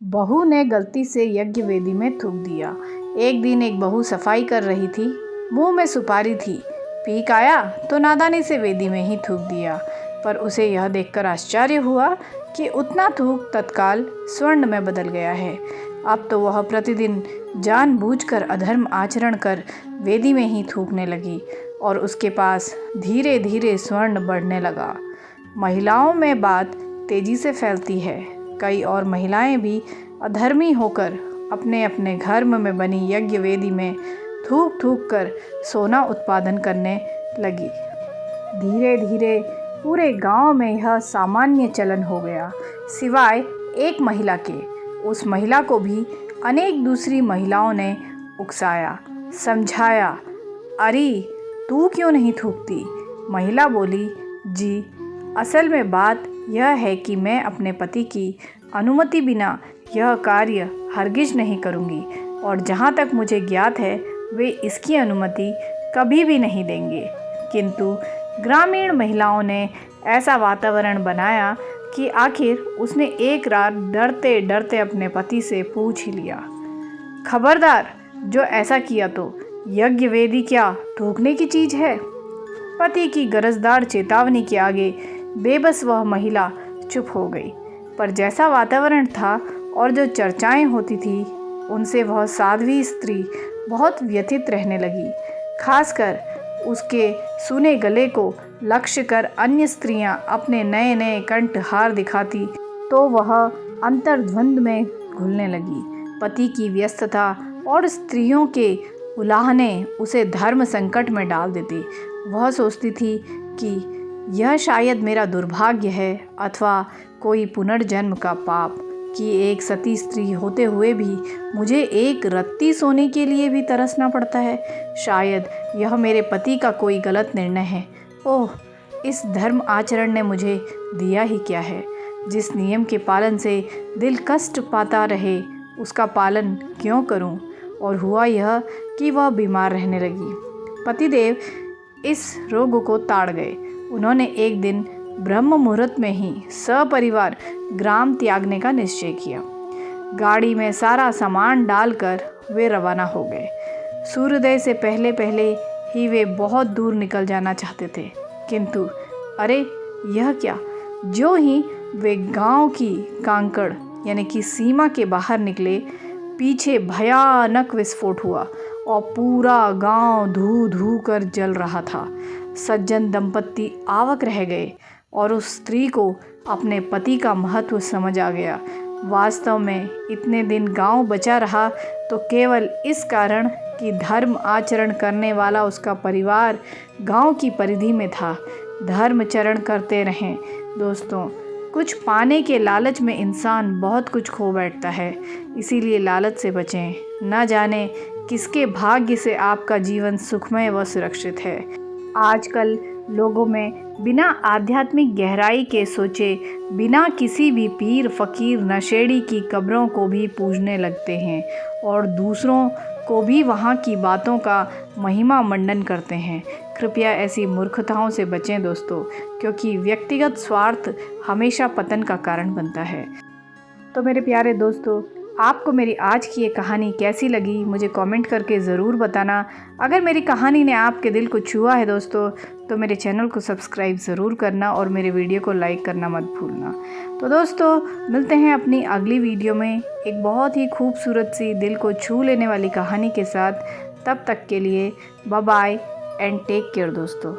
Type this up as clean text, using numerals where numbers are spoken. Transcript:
बहू ने गलती से यज्ञ वेदी में थूक दिया। एक दिन एक बहू सफाई कर रही थी, मुंह में सुपारी थी, पीक आया तो नादानी से वेदी में ही थूक दिया। पर उसे यह देखकर आश्चर्य हुआ कि उतना थूक तत्काल स्वर्ण में बदल गया है। अब तो वह प्रतिदिन जानबूझकर अधर्म आचरण कर वेदी में ही थूकने लगी और उसके पास धीरे धीरे स्वर्ण बढ़ने लगा। महिलाओं में बात तेजी से फैलती है। कई और महिलाएं भी अधर्मी होकर अपने अपने घर में बनी यज्ञ वेदी में थूक थूक कर सोना उत्पादन करने लगी। धीरे धीरे पूरे गांव में यह सामान्य चलन हो गया, सिवाय एक महिला के। उस महिला को भी अनेक दूसरी महिलाओं ने उकसाया, समझाया। अरे तू क्यों नहीं थूकती? महिला बोली, जी असल में बात यह है कि मैं अपने पति की अनुमति बिना यह कार्य हरगिज नहीं करूँगी और जहाँ तक मुझे ज्ञात है वे इसकी अनुमति कभी भी नहीं देंगे। किंतु ग्रामीण महिलाओं ने ऐसा वातावरण बनाया कि आखिर उसने एक रात डरते डरते अपने पति से पूछ ही लिया, खबरदार, जो ऐसा किया तो यज्ञ वेदी क्या थूकने की चीज़ है? पति की गरजदार चेतावनी के आगे बेबस वह महिला चुप हो गई। पर जैसा वातावरण था और जो चर्चाएं होती थी, उनसे वह साध्वी स्त्री बहुत व्यथित रहने लगी। खासकर उसके सूने गले को लक्ष्य कर अन्य स्त्रियां अपने नए नए कंठहार दिखाती तो वह अंतर्द्वंद में घुलने लगी। पति की व्यस्तता और स्त्रियों के उलाहने उसे धर्म संकट में डाल देती। वह सोचती थी कि यह शायद मेरा दुर्भाग्य है अथवा कोई पुनर्जन्म का पाप कि एक सती स्त्री होते हुए भी मुझे एक रत्ती सोने के लिए भी तरसना पड़ता है। शायद यह मेरे पति का कोई गलत निर्णय है। ओह, इस धर्म आचरण ने मुझे दिया ही क्या है? जिस नियम के पालन से दिल कष्ट पाता रहे उसका पालन क्यों करूं? और हुआ यह कि वह बीमार रहने लगी। पतिदेव इस रोग को ताड़ गए। उन्होंने एक दिन ब्रह्म मुहूर्त में ही सपरिवार ग्राम त्यागने का निश्चय किया। गाड़ी में सारा सामान डालकर वे रवाना हो गए। सूर्योदय से पहले पहले ही वे बहुत दूर निकल जाना चाहते थे, किंतु अरे यह क्या! जो ही वे गांव की कांकड़ यानी कि सीमा के बाहर निकले, पीछे भयानक विस्फोट हुआ और पूरा गांव धू धू कर जल रहा था। सज्जन दंपत्ति आवाक रह गए और उस स्त्री को अपने पति का महत्व समझ आ गया। वास्तव में इतने दिन गांव बचा रहा तो केवल इस कारण कि धर्म आचरण करने वाला उसका परिवार गांव की परिधि में था। धर्मचरण करते रहें दोस्तों। कुछ पाने के लालच में इंसान बहुत कुछ खो बैठता है, इसीलिए लालच से बचें। न जाने किसके भाग्य से आपका जीवन सुखमय व सुरक्षित है। आजकल लोगों में बिना आध्यात्मिक गहराई के सोचे, बिना किसी भी पीर फकीर नशेड़ी की कब्रों को भी पूजने लगते हैं और दूसरों को भी वहाँ की बातों का महिमा मंडन करते हैं। कृपया ऐसी मूर्खताओं से बचें दोस्तों, क्योंकि व्यक्तिगत स्वार्थ हमेशा पतन का कारण बनता है। तो मेरे प्यारे दोस्तों, आपको मेरी आज की ये कहानी कैसी लगी मुझे कमेंट करके ज़रूर बताना। अगर मेरी कहानी ने आपके दिल को छुआ है दोस्तों, तो मेरे चैनल को सब्सक्राइब ज़रूर करना और मेरे वीडियो को लाइक करना मत भूलना। तो दोस्तों, मिलते हैं अपनी अगली वीडियो में एक बहुत ही खूबसूरत सी दिल को छू लेने वाली कहानी के साथ। तब तक के लिए bye bye and take care दोस्तों।